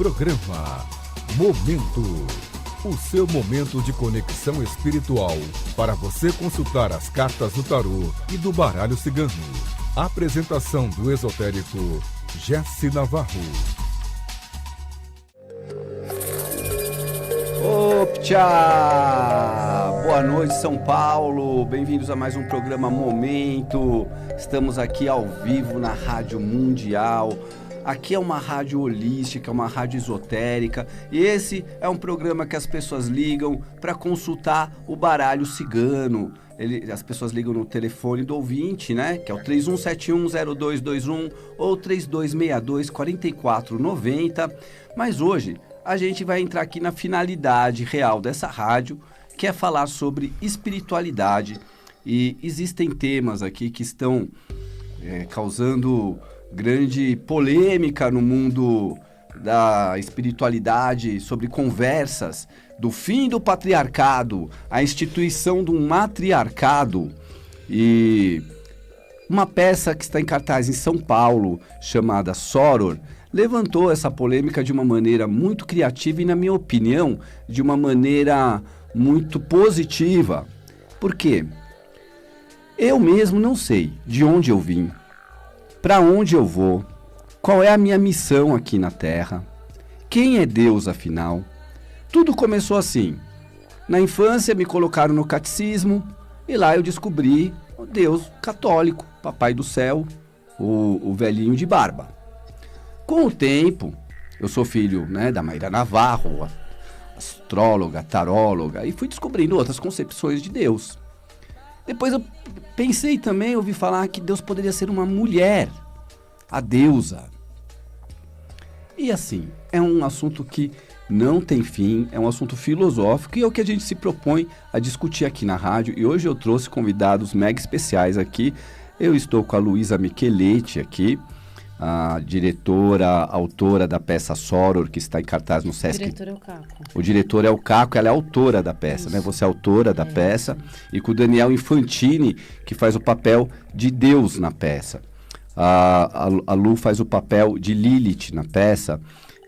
Programa Momento. O seu momento de conexão espiritual para você consultar as cartas do tarô e do baralho cigano. Apresentação do esotérico Jesse Navarro. Optcha! Boa noite, São Paulo. Bem-vindos a mais um programa Momento. Estamos aqui ao vivo na Rádio Mundial. Aqui é uma rádio holística, uma rádio esotérica, e esse é um programa que as pessoas ligam para consultar o baralho cigano. As pessoas ligam no telefone do ouvinte, né? Que é o 31710221 ou 3262-4490. Mas hoje a gente vai entrar aqui na finalidade real dessa rádio, que é falar sobre espiritualidade. E existem temas aqui que estão causando grande polêmica no mundo da espiritualidade, sobre conversas do fim do patriarcado, a instituição de um matriarcado. E uma peça que está em cartaz em São Paulo, chamada Soror, levantou essa polêmica de uma maneira muito criativa e, na minha opinião, de uma maneira muito positiva. Por quê? Eu mesmo não sei de onde eu vim, para onde eu vou, qual é a minha missão aqui na Terra, quem é Deus afinal. Tudo começou assim. Na infância me colocaram no catecismo e lá eu descobri o Deus católico, Papai do Céu, o velhinho de barba. Com o tempo, eu sou filho, da Mayra Navarro, astróloga, taróloga, e fui descobrindo outras concepções de Deus. Depois eu pensei também, ouvi falar que Deus poderia ser uma mulher, a deusa. E assim, é um assunto que não tem fim, é um assunto filosófico e é o que a gente se propõe a discutir aqui na rádio. E hoje eu trouxe convidados mega especiais aqui. Eu estou com a Luísa Micheletti aqui, a diretora, autora da peça Soror, que está em cartaz no Sesc. O diretor é o Caco. O diretor é o Caco, ela é autora da peça, né? Você é autora da peça. E com o Daniel Infantini, que faz o papel de Deus na peça. A Lu faz o papel de Lilith na peça.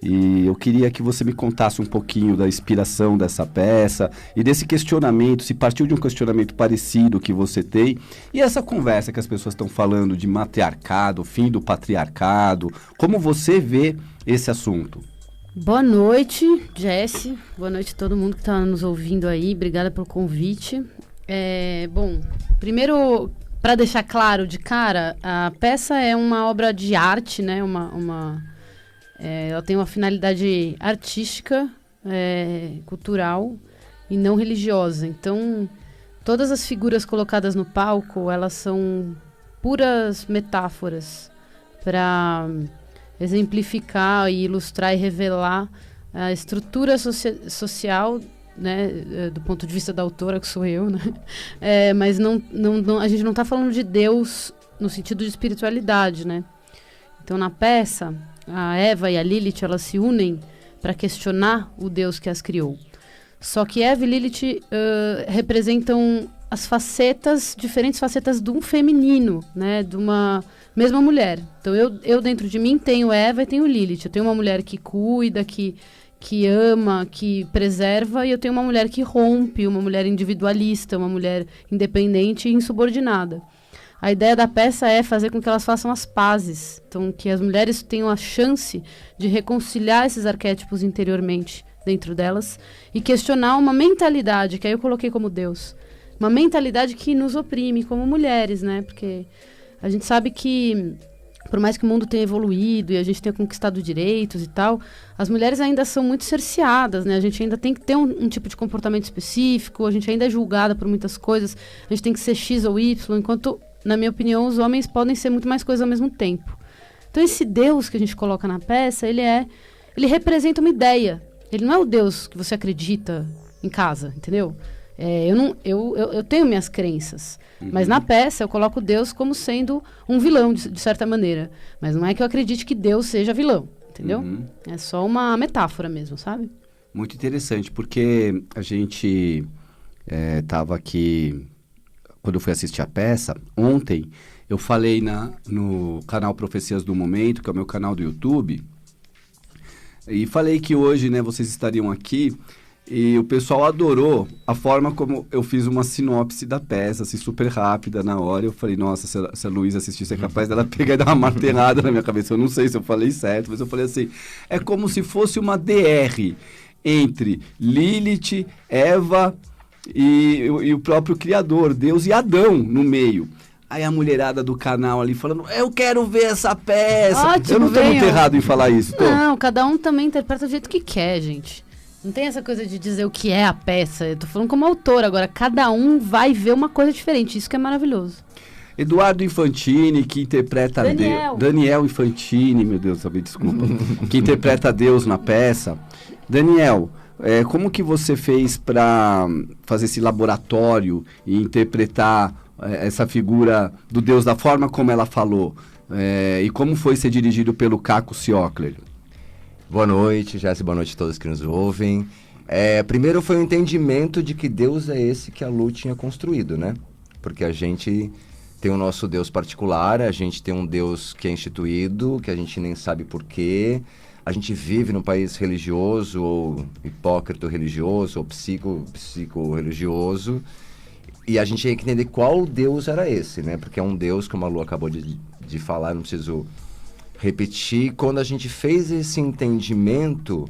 E eu queria que você me contasse um pouquinho da inspiração dessa peça e desse questionamento, se partiu de um questionamento parecido que você tem, e essa conversa que as pessoas estão falando de matriarcado, fim do patriarcado, como você vê esse assunto? Boa noite, Jesse. Boa noite a todo mundo que está nos ouvindo aí. Obrigada pelo convite. Bom, primeiro, para deixar claro de cara, a peça é uma obra de arte, né? Ela tem uma finalidade artística, cultural e não religiosa. Então, todas as figuras colocadas no palco, elas são puras metáforas para exemplificar e ilustrar e revelar a estrutura social, né, do ponto de vista da autora, que sou eu, né? Mas a gente não está falando de Deus no sentido de espiritualidade, né? Então, na peça, a Eva e a Lilith, elas se unem para questionar o Deus que as criou. Só que Eva e Lilith representam as diferentes facetas de um feminino, né? De uma mesma mulher. Então, eu dentro de mim tenho Eva e tenho Lilith. Eu tenho uma mulher que cuida, que ama, que preserva, e eu tenho uma mulher que rompe, uma mulher individualista, uma mulher independente e insubordinada. A ideia da peça é fazer com que elas façam as pazes. Então, que as mulheres tenham a chance de reconciliar esses arquétipos interiormente dentro delas e questionar uma mentalidade, que aí eu coloquei como Deus. Uma mentalidade que nos oprime como mulheres, né? Porque a gente sabe que, por mais que o mundo tenha evoluído e a gente tenha conquistado direitos e tal, as mulheres ainda são muito cerceadas, né? A gente ainda tem que ter um tipo de comportamento específico, a gente ainda é julgada por muitas coisas, a gente tem que ser X ou Y, enquanto, na minha opinião, os homens podem ser muito mais coisas ao mesmo tempo. Então, esse Deus que a gente coloca na peça, ele representa uma ideia. Ele não é o Deus que você acredita em casa, entendeu? Eu tenho minhas crenças, mas na peça eu coloco Deus como sendo um vilão, de certa maneira. Mas não é que eu acredite que Deus seja vilão, entendeu? É só uma metáfora mesmo, sabe? Muito interessante, porque a gente estava aqui, quando eu fui assistir a peça, ontem eu falei no canal Profecias do Momento, que é o meu canal do YouTube, E falei que hoje, né, vocês estariam aqui e o pessoal adorou a forma como eu fiz uma sinopse da peça, assim, super rápida na hora. Eu falei, nossa, se a Luísa assistisse, é capaz dela pegar e dar uma martelada na minha cabeça. Eu não sei se eu falei certo, mas eu falei assim, é como se fosse uma DR entre Lilith, Eva e o próprio Criador, Deus, e Adão no meio. Aí a mulherada do canal ali falando, eu quero ver essa peça. Ótimo, eu não estou muito venham. errado em falar isso, tô? Não, cada um também interpreta do jeito que quer, gente. Não tem essa coisa de dizer o que é a peça. Eu tô falando como autor agora. Cada um vai ver uma coisa diferente. Isso que é maravilhoso. Eduardo Infantini, que interpreta Daniel. Daniel Infantini, meu Deus, sabe, desculpa. Que interpreta Deus na peça. Daniel, como que você fez para fazer esse laboratório e interpretar essa figura do Deus da forma como ela falou? E como foi ser dirigido pelo Caco Ciocler? Boa noite, Jéssica, boa noite a todos que nos ouvem. Primeiro foi o entendimento de que Deus é esse que a Lu tinha construído, né? Porque a gente tem o nosso Deus particular, a gente tem um Deus que é instituído, que a gente nem sabe por quê. A gente vive num país religioso, ou hipócrita religioso, ou psico-religioso. E a gente tinha que entender qual Deus era esse, né? Porque é um Deus, como a Lu acabou de falar, não preciso repetir. Quando a gente fez esse entendimento,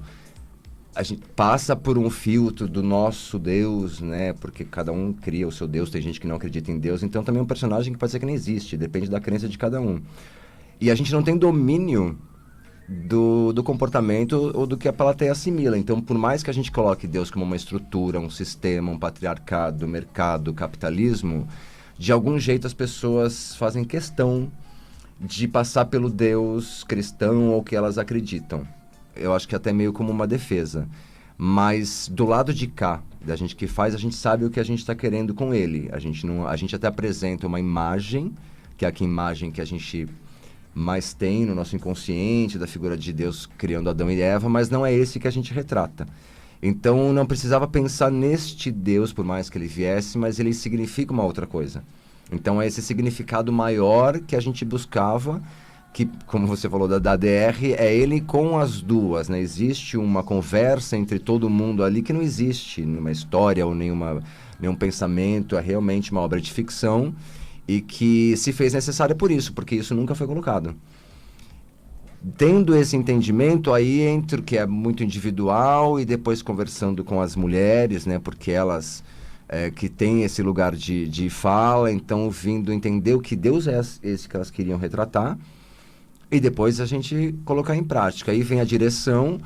a gente passa por um filtro do nosso Deus, né? Porque cada um cria o seu Deus, tem gente que não acredita em Deus. Então também é um personagem que pode ser que nem existe, depende da crença de cada um. E a gente não tem domínio do comportamento ou do que a plateia assimila. Então, por mais que a gente coloque Deus como uma estrutura, um sistema, um patriarcado, mercado, capitalismo, de algum jeito as pessoas fazem questão de passar pelo Deus cristão ou que elas acreditam. Eu acho que até meio como uma defesa. Mas do lado de cá, da gente que faz, a gente sabe o que a gente está querendo com ele. A gente até apresenta uma imagem, que é a imagem que a gente mais tem no nosso inconsciente, da figura de Deus criando Adão e Eva, mas não é esse que a gente retrata. Então não precisava pensar neste Deus, por mais que ele viesse, mas ele significa uma outra coisa. Então é esse significado maior que a gente buscava, que, como você falou da DR, é ele com as duas, né? Existe uma conversa entre todo mundo ali que não existe numa história ou nenhum pensamento, é realmente uma obra de ficção e que se fez necessária por isso, porque isso nunca foi colocado. Tendo esse entendimento, aí entre o que é muito individual e depois conversando com as mulheres, né? Porque elas que têm esse lugar de fala, então vindo entender o que Deus é esse que elas queriam retratar e depois a gente colocar em prática. Aí vem a direção,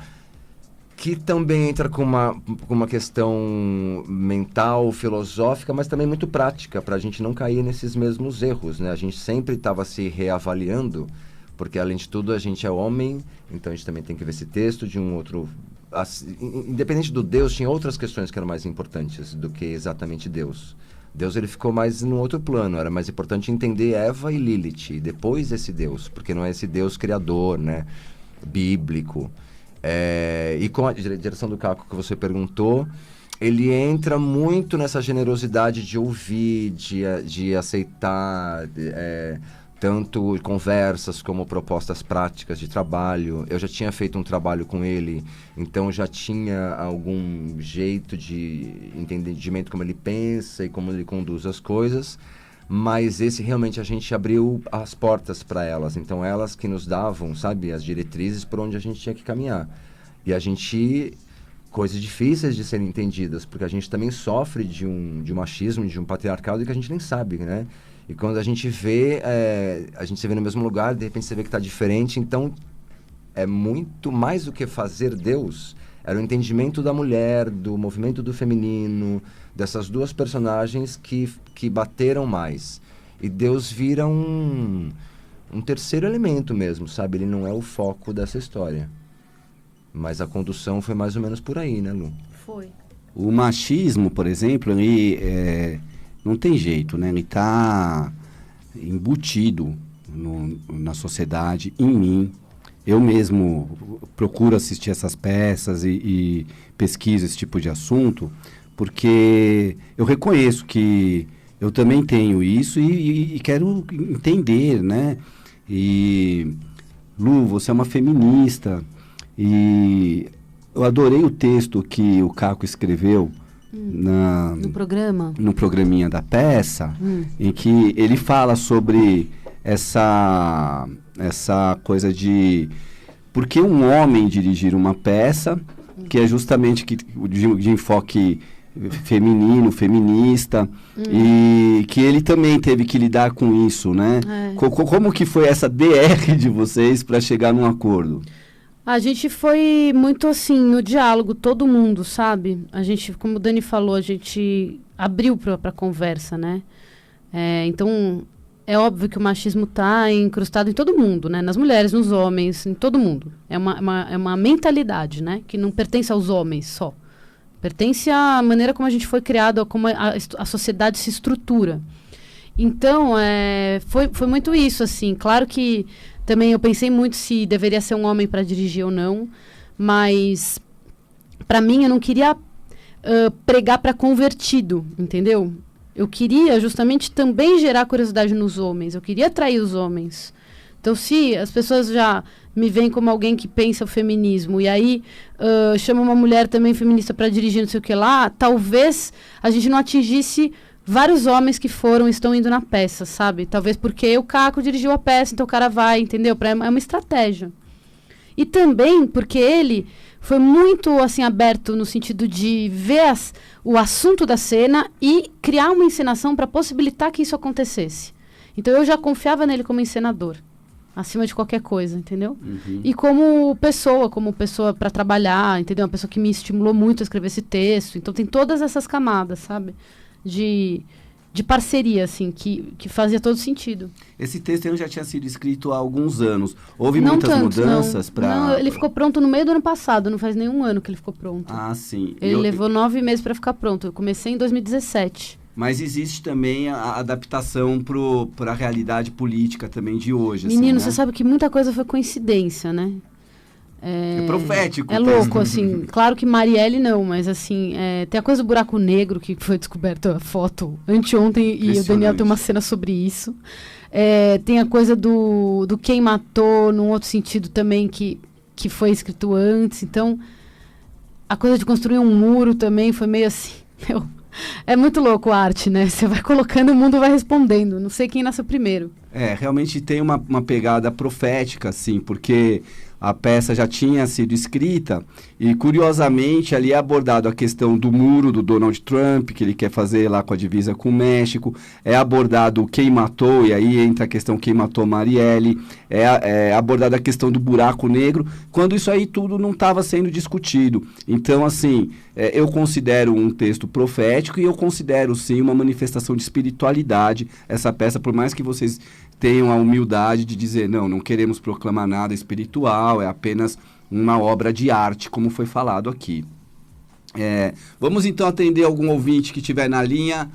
que também entra com uma questão mental, filosófica, mas também muito prática, para a gente não cair nesses mesmos erros, né? A gente sempre estava se reavaliando, porque além de tudo a gente é homem, então a gente também tem que ver esse texto de um outro... Independente do Deus, tinha outras questões que eram mais importantes do que exatamente Deus. Deus ele ficou mais num outro plano, era mais importante entender Eva e Lilith, e depois esse Deus, porque não é esse Deus criador, né? Bíblico. E com a direção do Caco que você perguntou, ele entra muito nessa generosidade de ouvir, de aceitar tanto conversas como propostas práticas de trabalho. Eu já tinha feito um trabalho com ele, então já tinha algum jeito de entendimento como ele pensa e como ele conduz as coisas, mas esse realmente a gente abriu as portas para elas, então elas que nos davam, sabe, as diretrizes por onde a gente tinha que caminhar. E a gente... coisas difíceis de serem entendidas, porque a gente também sofre de um machismo, de um patriarcado que a gente nem sabe, né? E quando a gente vê, a gente se vê no mesmo lugar, de repente você vê que está diferente, então é muito mais do que fazer Deus, era o entendimento da mulher, do movimento do feminino, dessas duas personagens que bateram mais. E Deus vira um terceiro elemento mesmo, sabe? Ele não é o foco dessa história. Mas a condução foi mais ou menos por aí, né, Lu? Foi. O machismo, por exemplo, ele não tem jeito, né? Ele está embutido na sociedade, em mim. Eu mesmo procuro assistir essas peças e pesquiso esse tipo de assunto, porque eu reconheço que eu também tenho isso e quero entender, né? E, Lu, você é uma feminista. E eu adorei o texto que o Caco escreveu no programa, no programinha da peça, em que ele fala sobre essa coisa de por que um homem dirigir uma peça, que é justamente de enfoque feminino, feminista, e que ele também teve que lidar com isso, né? Como que foi essa DR de vocês para chegar num acordo? A gente foi muito assim, no diálogo, todo mundo, sabe? A gente, como o Dani falou, a gente abriu para conversa, né? Então, é óbvio que o machismo está incrustado em todo mundo, né? Nas mulheres, nos homens, em todo mundo. É uma mentalidade, né? Que não pertence aos homens só. Pertence à maneira como a gente foi criado, como a sociedade se estrutura. Então, foi muito isso, assim. Claro que também eu pensei muito se deveria ser um homem para dirigir ou não, mas para mim eu não queria pregar para convertido, entendeu? Eu queria justamente também gerar curiosidade nos homens, eu queria atrair os homens. Então, se as pessoas já me veem como alguém que pensa o feminismo e aí chama uma mulher também feminista para dirigir não sei o que lá, talvez a gente não atingisse vários homens que estão indo na peça, sabe? Talvez porque o Caco dirigiu a peça, então o cara vai, entendeu? É uma estratégia. E também porque ele foi muito, assim, aberto no sentido de ver o assunto da cena e criar uma encenação para possibilitar que isso acontecesse. Então eu já confiava nele como encenador, acima de qualquer coisa, entendeu? E como pessoa para trabalhar, entendeu? Uma pessoa que me estimulou muito a escrever esse texto. Então tem todas essas camadas, sabe? De parceria, assim, que fazia todo sentido. Esse texto já tinha sido escrito há alguns anos. Houve muitas mudanças para... Não, ele ficou pronto no meio do ano passado, não faz nenhum ano que ele ficou pronto. Ah, sim. Ele levou 9 meses para ficar pronto. Eu comecei em 2017. Mas existe também a adaptação para a realidade política também de hoje. Menino, assim, né? Você sabe que muita coisa foi coincidência, né? É profético. É louco, assim. Claro que Marielle não, mas assim, tem a coisa do buraco negro, que foi descoberta a foto anteontem, e o Daniel tem uma cena sobre isso. Tem a coisa do quem matou, num outro sentido também, que foi escrito antes. Então, a coisa de construir um muro também foi meio assim, é muito louco a arte, né? Você vai colocando e o mundo vai respondendo. Não sei quem nasceu primeiro. Realmente tem uma pegada profética, assim, porque a peça já tinha sido escrita e, curiosamente, ali é abordado a questão do muro do Donald Trump, que ele quer fazer lá com a divisa com o México, é abordado quem matou, e aí entra a questão quem matou Marielle, é abordada a questão do buraco negro, quando isso aí tudo não estava sendo discutido. Então, assim, eu considero um texto profético e eu considero, sim, uma manifestação de espiritualidade, essa peça, por mais que vocês tenham a humildade de dizer, não queremos proclamar nada espiritual, é apenas uma obra de arte, como foi falado aqui. Vamos então atender algum ouvinte que estiver na linha.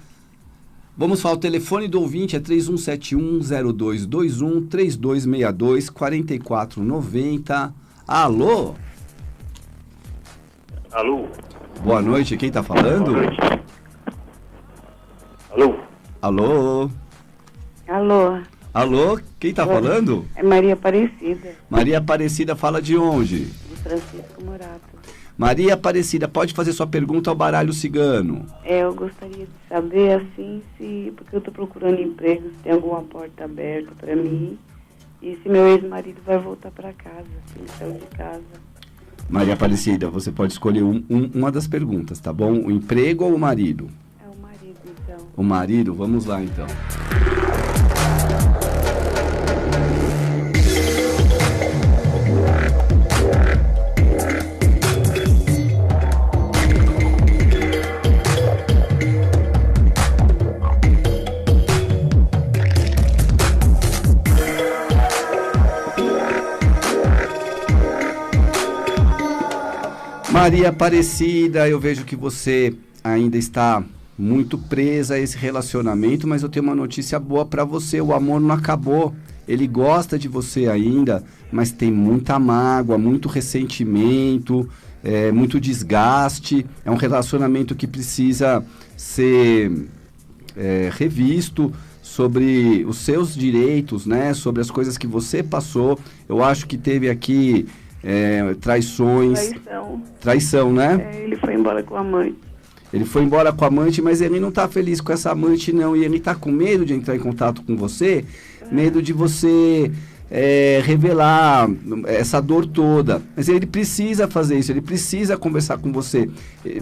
Vamos falar, o telefone do ouvinte é 3171-0221, 3262-4490. Alô? Alô? Boa noite, quem está falando? Boa noite. Alô? Alô? Alô? Alô, quem está falando? É Maria Aparecida. Maria Aparecida fala de onde? De Francisco Morato. Maria Aparecida, pode fazer sua pergunta ao baralho cigano. Eu gostaria de saber, assim, porque eu estou procurando emprego, se tem alguma porta aberta para mim, e se meu ex-marido vai voltar para casa, se ele saiu de casa. Maria Aparecida, você pode escolher uma das perguntas, tá bom? O emprego ou o marido? É o marido, então. O marido, vamos lá, então. Maria Aparecida, eu vejo que você ainda está muito presa a esse relacionamento, mas eu tenho uma notícia boa para você, o amor não acabou. Ele gosta de você ainda, mas tem muita mágoa, muito ressentimento, muito desgaste. É um relacionamento que precisa ser revisto sobre os seus direitos, né? Sobre as coisas que você passou. Eu acho que teve aqui traições. Traição, né? Ele foi embora com a amante. Ele foi embora com a amante, mas ele não tá feliz com essa amante, não. E ele tá com medo de entrar em contato com você, medo de você revelar essa dor toda. Mas ele precisa fazer isso, ele precisa conversar com você.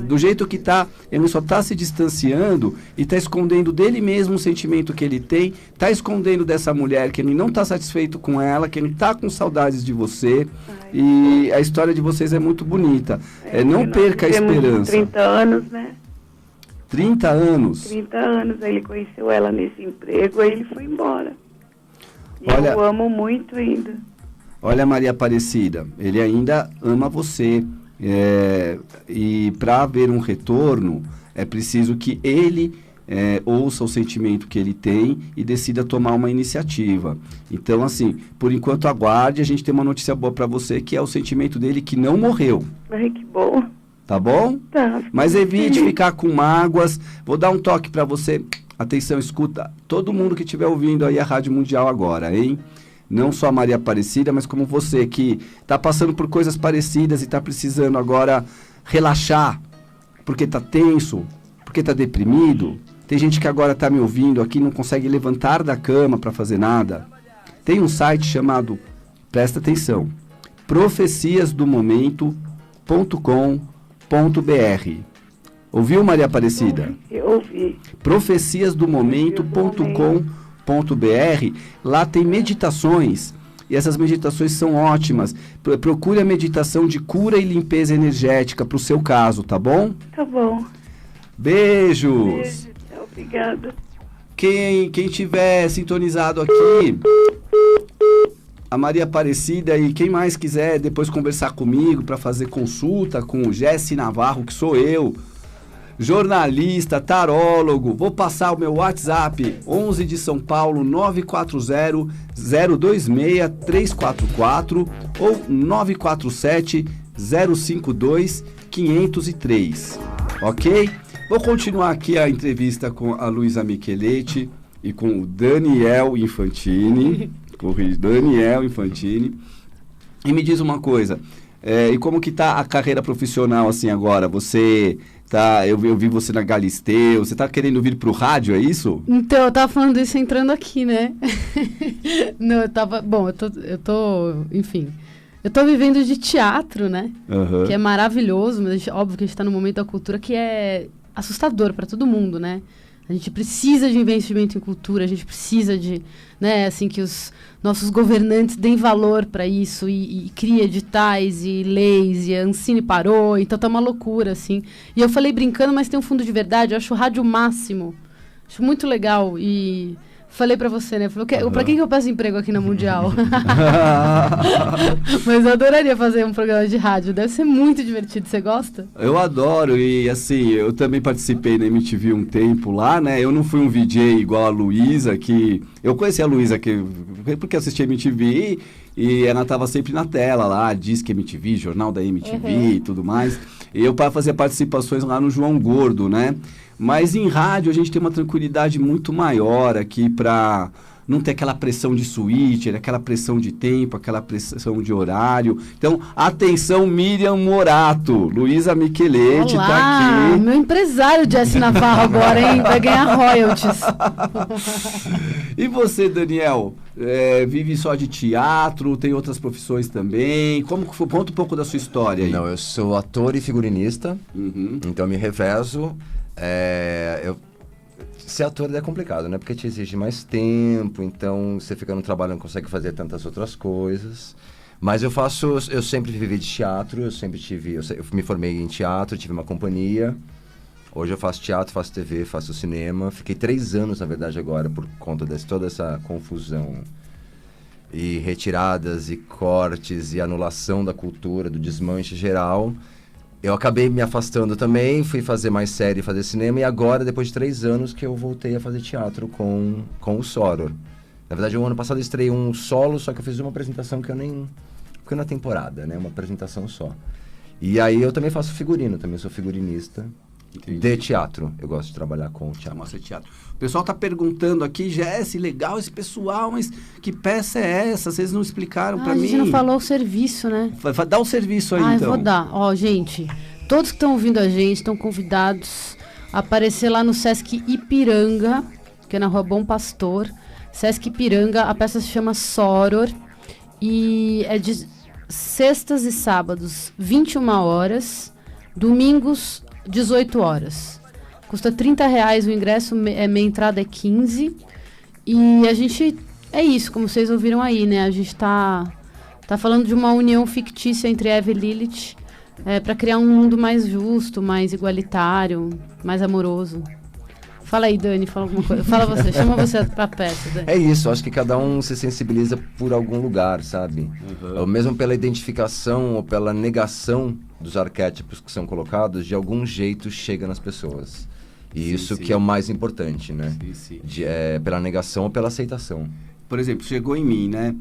Do jeito que tá, ele só tá se distanciando e tá escondendo dele mesmo o sentimento que ele tem, tá escondendo dessa mulher que ele não tá satisfeito com ela, que ele tá com saudades de você. E a história de vocês é muito bonita. Não perca a esperança. 30 anos, né? 30 anos? 30 anos, aí ele conheceu ela nesse emprego, aí ele foi embora. E Olha, eu amo muito ainda. Olha, Maria Aparecida, ele ainda ama você. E para haver um retorno, é preciso que ele ouça o sentimento que ele tem e decida tomar uma iniciativa. Então, assim, por enquanto aguarde, a gente tem uma notícia boa para você, que é o sentimento dele que não morreu. Ai, que bom. Tá bom? Tá. Mas evite ficar com mágoas. Vou dar um toque para você. Atenção, escuta. Todo mundo que estiver ouvindo aí a Rádio Mundial agora, hein? Não só a Maria Aparecida, mas como você que está passando por coisas parecidas e está precisando agora relaxar, porque está tenso, porque está deprimido. Tem gente que agora está me ouvindo aqui e não consegue levantar da cama para fazer nada. Tem um site chamado, presta atenção, profeciasdomomento.com.br. Ouviu, Maria Aparecida? Ouvi. Profeciasdomomento.com.br. Lá tem meditações. E essas meditações são ótimas. Procure a meditação de cura e limpeza energética para o seu caso, tá bom? Tá bom. Beijos. Beijo, tchau, obrigada. Quem tiver sintonizado aqui, a Maria Aparecida, e quem mais quiser depois conversar comigo para fazer consulta com o Jesse Navarro, que sou eu, jornalista, tarólogo, vou passar o meu WhatsApp, 11 de São Paulo, 940-026-344 ou 947-052-503, ok? Vou continuar aqui a entrevista com a Luísa Micheletti e com o Daniel Infantini, e me diz uma coisa, e como que tá a carreira profissional assim agora? Você tá, eu vi você na Galisteu, você tá querendo vir pro rádio, é isso? Então, eu tava falando isso entrando aqui, né? Não, enfim, eu tô vivendo de teatro, né? Uhum. Que é maravilhoso, mas óbvio que a gente tá num momento da cultura que é assustador para todo mundo, né? A gente precisa de investimento em cultura, a gente precisa de, né, assim, que os nossos governantes deem valor para isso e crie editais e leis, e a Ancine parou, então tá uma loucura, assim. E eu falei brincando, mas tem um fundo de verdade, eu acho o rádio o máximo, acho muito legal e... Falei pra você, né? Falei, pra quem que eu peço emprego aqui na Mundial? Mas eu adoraria fazer um programa de rádio. Deve ser muito divertido. Você gosta? Eu adoro. E assim, eu também participei na MTV um tempo lá, né? Eu não fui um VJ igual a Luísa, que... Eu conheci a Luísa porque assisti a MTV e ela tava sempre na tela lá, Disque MTV, Jornal da MTV e tudo mais. E eu fazia participações lá no João Gordo, né? Mas em rádio a gente tem uma tranquilidade muito maior aqui para não ter aquela pressão de switcher, aquela pressão de tempo, aquela pressão de horário. Então, atenção, Miriam Morato, Luísa Micheletti tá aqui. Meu empresário Jesse Navarro agora, hein? Vai ganhar royalties. E você, Daniel? Vive só de teatro, tem outras profissões também? Conta um pouco da sua história aí. Não, eu sou ator e figurinista, então eu me revezo. Ser ator é complicado, né? Porque te exige mais tempo, então você fica no trabalho e não consegue fazer tantas outras coisas. Mas eu sempre vivi de teatro, eu me formei em teatro, tive uma companhia. Hoje eu faço teatro, faço TV, faço cinema. Fiquei 3 anos, na verdade, agora, por conta de toda essa confusão. E retiradas, e cortes, e anulação da cultura, do desmanche geral. Eu acabei me afastando também, fui fazer mais série, fazer cinema, e agora, depois de 3 anos, que eu voltei a fazer teatro com o Soror. Na verdade, o ano passado eu estreiei um solo, só que eu fiz uma apresentação que eu nem... Porque na temporada, né? Uma apresentação só. E aí eu também faço figurino, também sou figurinista. de teatro. Eu gosto de trabalhar com o teatro. Mostra teatro. O pessoal tá perguntando aqui, Jesse, legal esse pessoal, mas que peça é essa? Vocês não explicaram pra mim. A gente não falou o serviço, né? Dá o serviço aí, então. Eu vou dar. Ó, gente, todos que estão ouvindo a gente estão convidados a aparecer lá no Sesc Ipiranga, que é na Rua Bom Pastor. Sesc Ipiranga, a peça se chama Soror e é de sextas e sábados, 21 horas, domingos, 18 horas. Custa R$30 o ingresso, minha entrada é 15. E a gente, é isso, como vocês ouviram aí, né? A gente tá falando de uma união fictícia entre Eva e Lilith, para criar um mundo mais justo, mais igualitário, mais amoroso. Fala aí, Dani, fala alguma coisa. Fala você, chama você pra peça, Dani. É isso, acho que cada um se sensibiliza por algum lugar, sabe? Ou mesmo pela identificação ou pela negação dos arquétipos que são colocados, de algum jeito chega nas pessoas. E isso que é o mais importante, né? Pela negação ou pela aceitação. Por exemplo, chegou em mim, né?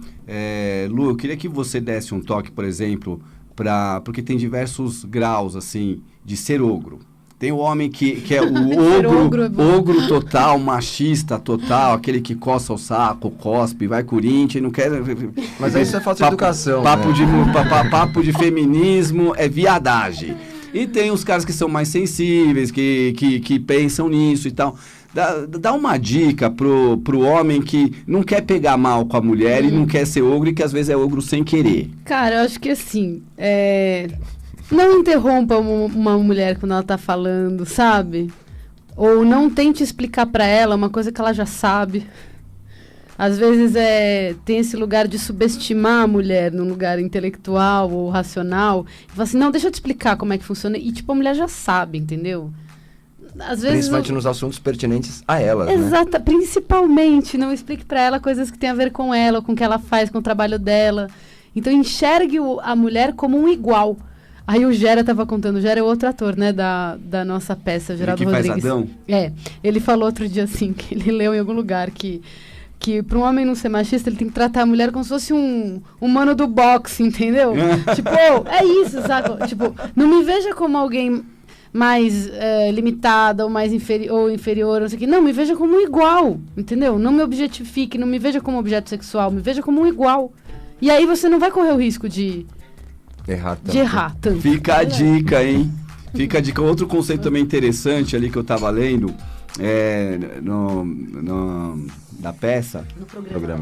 Lu, eu queria que você desse um toque, por exemplo, porque tem diversos graus, assim, de ser ogro. Tem o homem que é o ogro total, machista total, aquele que coça o saco, cospe, vai Corinthians e não quer... Mas isso é falta de educação, Papo de feminismo, é viadagem. E tem os caras que são mais sensíveis, que pensam nisso e tal. Dá uma dica pro homem que não quer pegar mal com a mulher e não quer ser ogro e que às vezes é ogro sem querer. Cara, eu acho que assim, não interrompa uma mulher quando ela tá falando, sabe? Ou não tente explicar pra ela uma coisa que ela já sabe. Às vezes tem esse lugar de subestimar a mulher num lugar intelectual ou racional. E fala assim, não, deixa eu te explicar como é que funciona. E tipo, a mulher já sabe, entendeu? Às vezes, principalmente nos assuntos pertinentes a ela, né? Exato, principalmente. Não explique pra ela coisas que têm a ver com ela, com o que ela faz, com o trabalho dela. Então enxergue a mulher como um igual. Aí o Gera estava contando, o Gera é outro ator, né, da nossa peça, Geraldo Rodrigues. Faz Adão? Ele falou outro dia assim, que ele leu em algum lugar que para um homem não ser machista, ele tem que tratar a mulher como se fosse um mano do boxe, entendeu? Tipo, é isso, sabe? Tipo, não me veja como alguém mais limitada ou mais inferior, não sei o quê. Não, me veja como um igual, entendeu? Não me objetifique, não me veja como objeto sexual, me veja como um igual. E aí você não vai correr o risco de errar tanto. Fica a dica, hein? Fica a dica. Outro conceito também interessante ali que eu tava lendo da peça.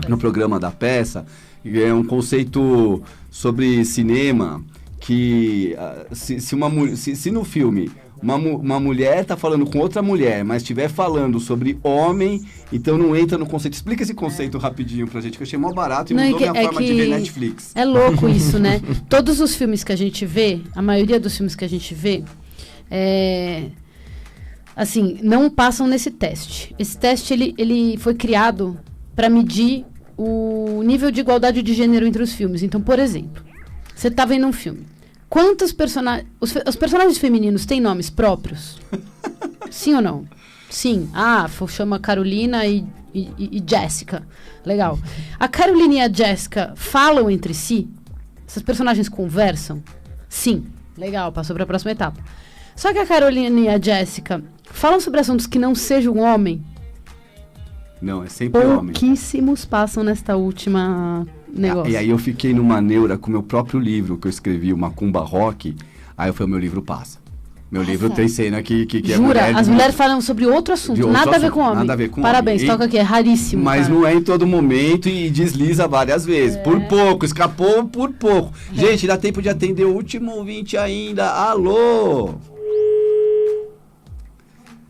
No programa da peça. É um conceito sobre cinema que se no filme uma mulher tá falando com outra mulher, mas estiver falando sobre homem, então não entra no conceito. Explica esse conceito rapidinho pra gente, que eu achei mó barato e mudou minha forma de ver Netflix. É louco isso, né? Todos os filmes que a gente vê, a maioria dos filmes que a gente vê, assim, não passam nesse teste. Esse teste, ele foi criado para medir o nível de igualdade de gênero entre os filmes. Então, por exemplo, você tá vendo um filme. Quantos personagens... Os personagens femininos têm nomes próprios? Sim ou não? Sim. Chama Carolina e Jessica. Legal. A Carolina e a Jessica falam entre si? Essas personagens conversam? Sim. Legal, passou para a próxima etapa. Só que a Carolina e a Jessica falam sobre assuntos que não sejam homem? Não, é sempre homem. Pouquíssimos passam nesta última negócio. E aí eu fiquei numa neura com o meu próprio livro que eu escrevi, o Macumba Rock. Aí eu falei, meu livro passa. Meu livro tem cena que Jura? é mulher... As mulheres falam sobre outro assunto, nada a ver com homem. Nada a ver com Parabéns, homem. toca aqui, é raríssimo. Mas cara. não é em todo momento e desliza várias vezes. Por pouco, escapou por pouco. Gente, dá tempo de atender o último ouvinte ainda. Alô?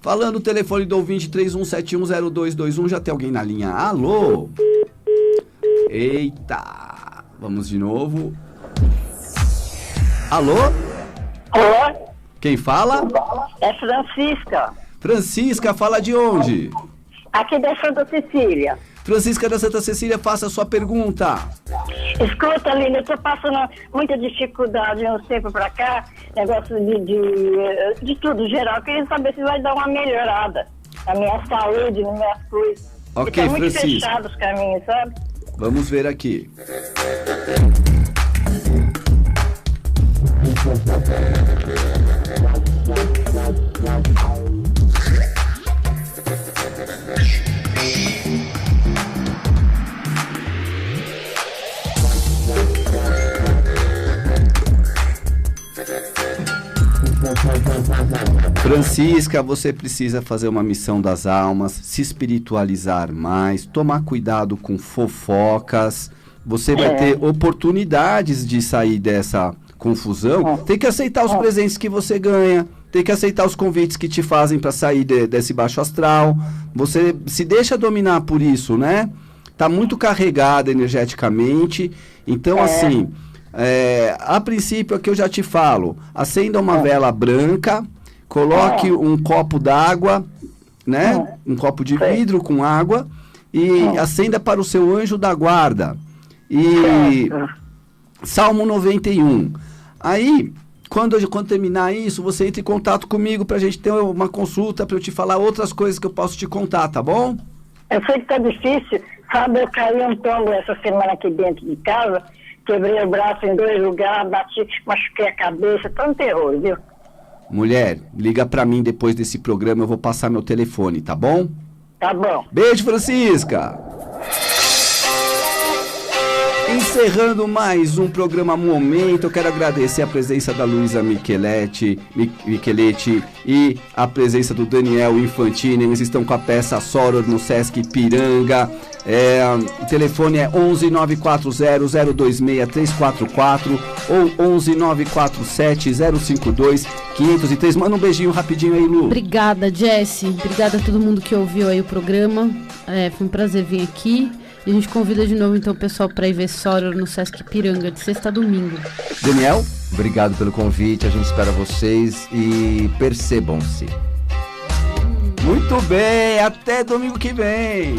Falando o telefone do ouvinte 31710221, já tem alguém na linha. Alô? Eita! Vamos de novo. Alô? Alô? Quem fala? É Francisca. Francisca, fala de onde? Aqui da Santa Cecília. Francisca da Santa Cecília, faça a sua pergunta. Escuta, Lina, eu tô passando muita dificuldade uns tempos pra cá, negócio de tudo geral. Eu queria saber se vai dar uma melhorada na minha saúde, nas minhas coisas. Ok, tá muito Francisca. fechado os caminhos, sabe? Vamos ver aqui. Francisca, você precisa fazer uma missão das almas, se espiritualizar mais, tomar cuidado com fofocas. Você vai ter oportunidades de sair dessa confusão. Tem que aceitar os presentes que você ganha, tem que aceitar os convites que te fazem para sair desse baixo astral. Você se deixa dominar por isso, né? Tá muito carregada energeticamente. Então, assim, a princípio, aqui eu já te falo, acenda uma vela branca, coloque um copo d'água, né? Um copo de vidro com água e acenda para o seu anjo da guarda. E Salmo 91. Aí, quando terminar isso, você entra em contato comigo pra gente ter uma consulta, pra eu te falar outras coisas que eu posso te contar, tá bom? Eu sei que tá difícil, sabe, eu caí um tombo essa semana aqui dentro de casa, quebrei o braço em 2 lugares, machuquei a cabeça, tá um terror, viu? Mulher, liga pra mim depois desse programa, eu vou passar meu telefone, tá bom? Tá bom. Beijo, Francisca! Encerrando mais um programa Momento, eu quero agradecer a presença da Luísa Micheletti e a presença do Daniel Infantini. Eles estão com a peça Soror no Sesc Ipiranga. O telefone é 11 940 026 344 ou 11 947 052 503. Manda um beijinho rapidinho aí, Lu. Obrigada, Jessie. Obrigada a todo mundo que ouviu aí o programa. Foi um prazer vir aqui. E a gente convida de novo, então, o pessoal para ir ver Soror no Sesc Ipiranga, de sexta a domingo. Daniel? Obrigado pelo convite, a gente espera vocês e percebam-se. Muito bem, até domingo que vem.